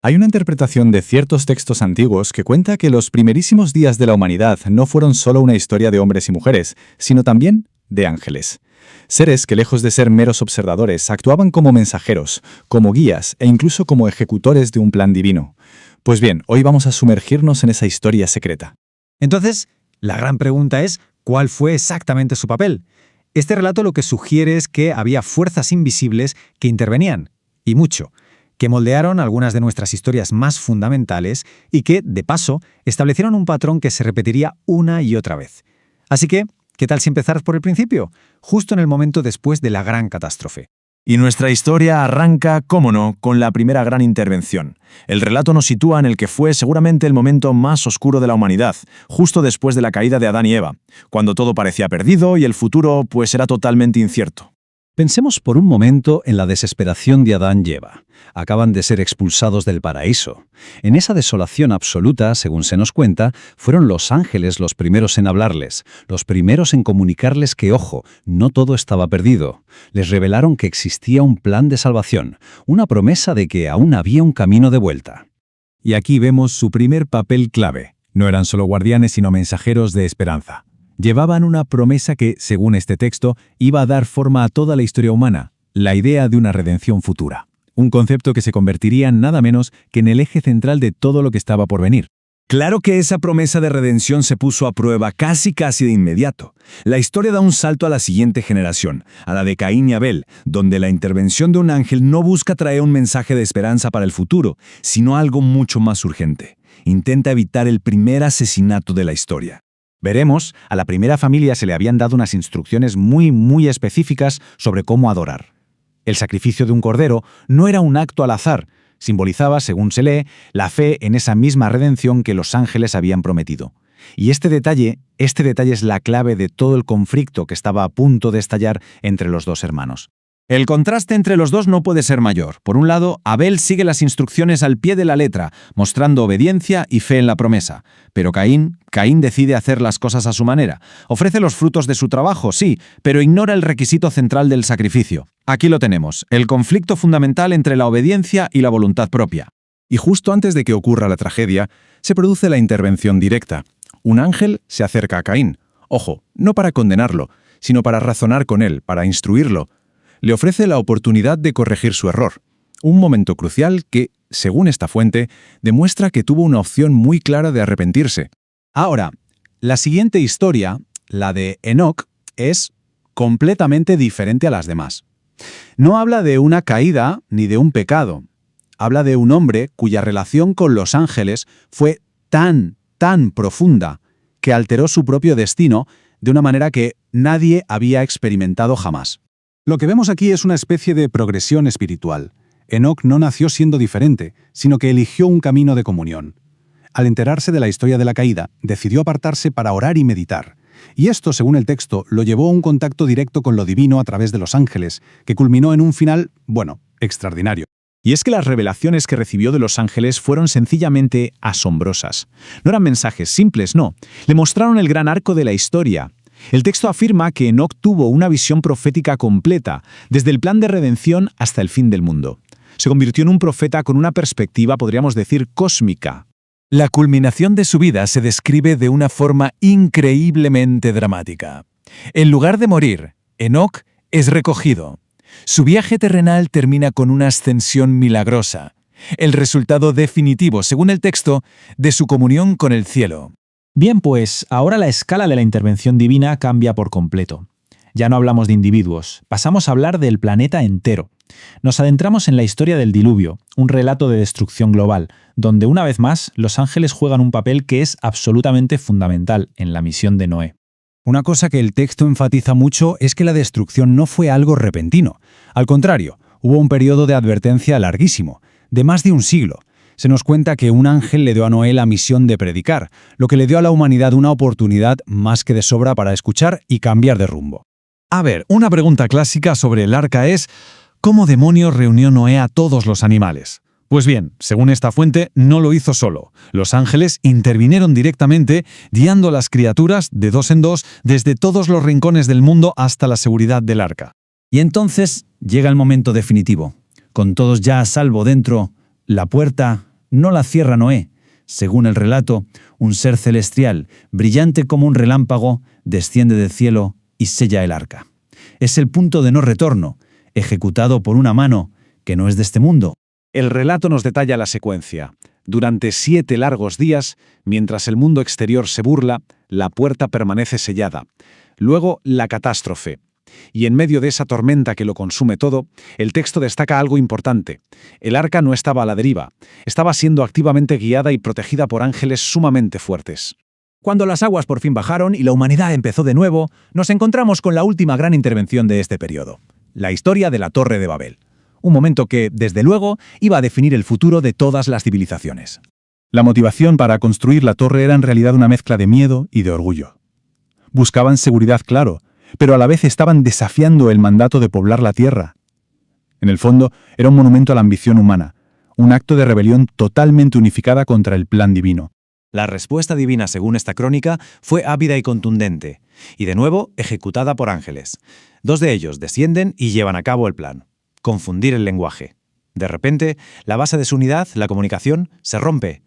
Hay una interpretación de ciertos textos antiguos que cuenta que los primerísimos días de la humanidad no fueron solo una historia de hombres y mujeres, sino también de ángeles. Seres que, lejos de ser meros observadores, actuaban como mensajeros, como guías e incluso como ejecutores de un plan divino. Pues bien, hoy vamos a sumergirnos en esa historia secreta. Entonces, la gran pregunta es, ¿cuál fue exactamente su papel? Este relato lo que sugiere es que había fuerzas invisibles que intervenían, y mucho, que moldearon algunas de nuestras historias más fundamentales y que, de paso, establecieron un patrón que se repetiría una y otra vez. Así que, ¿qué tal si empezar por el principio? Justo en el momento después de la gran catástrofe. Y nuestra historia arranca, cómo no, con la primera gran intervención. El relato nos sitúa en el que fue seguramente el momento más oscuro de la humanidad, justo después de la caída de Adán y Eva, cuando todo parecía perdido y el futuro pues era totalmente incierto. Pensemos por un momento en la desesperación de Adán y Eva. Acaban de ser expulsados del paraíso. En esa desolación absoluta, según se nos cuenta, fueron los ángeles los primeros en hablarles, los primeros en comunicarles que, ojo, no todo estaba perdido. Les revelaron que existía un plan de salvación, una promesa de que aún había un camino de vuelta. Y aquí vemos su primer papel clave. No eran solo guardianes, sino mensajeros de esperanza. Llevaban una promesa que, según este texto, iba a dar forma a toda la historia humana, la idea de una redención futura. Un concepto que se convertiría en nada menos que en el eje central de todo lo que estaba por venir. Claro que esa promesa de redención se puso a prueba casi de inmediato. La historia da un salto a la siguiente generación, a la de Caín y Abel, donde la intervención de un ángel no busca traer un mensaje de esperanza para el futuro, sino algo mucho más urgente. Intenta evitar el primer asesinato de la historia. Veremos, a la primera familia se le habían dado unas instrucciones muy específicas sobre cómo adorar. El sacrificio de un cordero no era un acto al azar, simbolizaba, según se lee, la fe en esa misma redención que los ángeles habían prometido. Y este detalle es la clave de todo el conflicto que estaba a punto de estallar entre los dos hermanos. El contraste entre los dos no puede ser mayor. Por un lado, Abel sigue las instrucciones al pie de la letra, mostrando obediencia y fe en la promesa. Pero Caín decide hacer las cosas a su manera. Ofrece los frutos de su trabajo, sí, pero ignora el requisito central del sacrificio. Aquí lo tenemos, el conflicto fundamental entre la obediencia y la voluntad propia. Y justo antes de que ocurra la tragedia, se produce la intervención directa. Un ángel se acerca a Caín. Ojo, no para condenarlo, sino para razonar con él, para instruirlo. Le ofrece la oportunidad de corregir su error. Un momento crucial que, según esta fuente, demuestra que tuvo una opción muy clara de arrepentirse. Ahora, la siguiente historia, la de Enoc, es completamente diferente a las demás. No habla de una caída ni de un pecado. Habla de un hombre cuya relación con los ángeles fue tan profunda que alteró su propio destino de una manera que nadie había experimentado jamás. Lo que vemos aquí es una especie de progresión espiritual. Enoc no nació siendo diferente, sino que eligió un camino de comunión. Al enterarse de la historia de la caída, decidió apartarse para orar y meditar. Y esto, según el texto, lo llevó a un contacto directo con lo divino a través de los ángeles, que culminó en un final, extraordinario. Y es que las revelaciones que recibió de los ángeles fueron sencillamente asombrosas. No eran mensajes simples, no. Le mostraron el gran arco de la historia. El texto afirma que Enoc tuvo una visión profética completa, desde el plan de redención hasta el fin del mundo. Se convirtió en un profeta con una perspectiva, podríamos decir, cósmica. La culminación de su vida se describe de una forma increíblemente dramática. En lugar de morir, Enoc es recogido. Su viaje terrenal termina con una ascensión milagrosa, el resultado definitivo, según el texto, de su comunión con el cielo. Bien, pues ahora la escala de la intervención divina cambia por completo. Ya no hablamos de individuos, pasamos a hablar del planeta entero. Nos adentramos en la historia del diluvio, un relato de destrucción global, donde una vez más los ángeles juegan un papel que es absolutamente fundamental en la misión de Noé. Una cosa que el texto enfatiza mucho es que la destrucción no fue algo repentino. Al contrario, hubo un periodo de advertencia larguísimo, de más de un siglo. Se nos cuenta que un ángel le dio a Noé la misión de predicar, lo que le dio a la humanidad una oportunidad más que de sobra para escuchar y cambiar de rumbo. A ver, una pregunta clásica sobre el arca es: ¿cómo demonios reunió Noé a todos los animales? Pues bien, según esta fuente, no lo hizo solo. Los ángeles intervinieron directamente, guiando a las criaturas de dos en dos desde todos los rincones del mundo hasta la seguridad del arca. Y entonces llega el momento definitivo. Con todos ya a salvo dentro, la puerta no la cierra Noé. Según el relato, un ser celestial, brillante como un relámpago, desciende del cielo y sella el arca. Es el punto de no retorno, ejecutado por una mano que no es de este mundo. El relato nos detalla la secuencia. Durante 7 largos días, mientras el mundo exterior se burla, la puerta permanece sellada. Luego, la catástrofe. Y en medio de esa tormenta que lo consume todo, el texto destaca algo importante. El arca no estaba a la deriva, estaba siendo activamente guiada y protegida por ángeles sumamente fuertes. Cuando las aguas por fin bajaron y la humanidad empezó de nuevo, nos encontramos con la última gran intervención de este periodo, la historia de la Torre de Babel. Un momento que, desde luego, iba a definir el futuro de todas las civilizaciones. La motivación para construir la torre era en realidad una mezcla de miedo y de orgullo. Buscaban seguridad, claro, pero a la vez estaban desafiando el mandato de poblar la tierra. En el fondo, era un monumento a la ambición humana, un acto de rebelión totalmente unificada contra el plan divino. La respuesta divina, según esta crónica, fue ávida y contundente, y de nuevo ejecutada por ángeles. 2 de ellos descienden y llevan a cabo el plan: confundir el lenguaje. De repente, la base de su unidad, la comunicación, se rompe.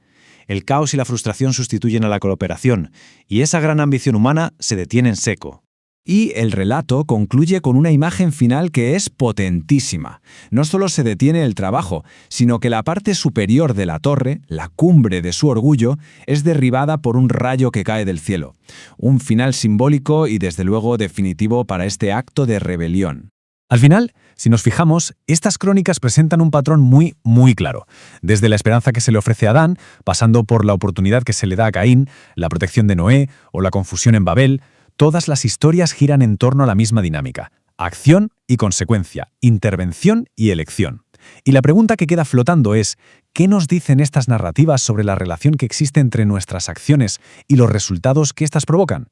El caos y la frustración sustituyen a la cooperación, y esa gran ambición humana se detiene en seco. Y el relato concluye con una imagen final que es potentísima. No solo se detiene el trabajo, sino que la parte superior de la torre, la cumbre de su orgullo, es derribada por un rayo que cae del cielo. Un final simbólico y desde luego definitivo para este acto de rebelión. Al final, si nos fijamos, estas crónicas presentan un patrón muy claro. Desde la esperanza que se le ofrece a Adán, pasando por la oportunidad que se le da a Caín, la protección de Noé o la confusión en Babel, todas las historias giran en torno a la misma dinámica: acción y consecuencia, intervención y elección. Y la pregunta que queda flotando es: ¿qué nos dicen estas narrativas sobre la relación que existe entre nuestras acciones y los resultados que éstas provocan?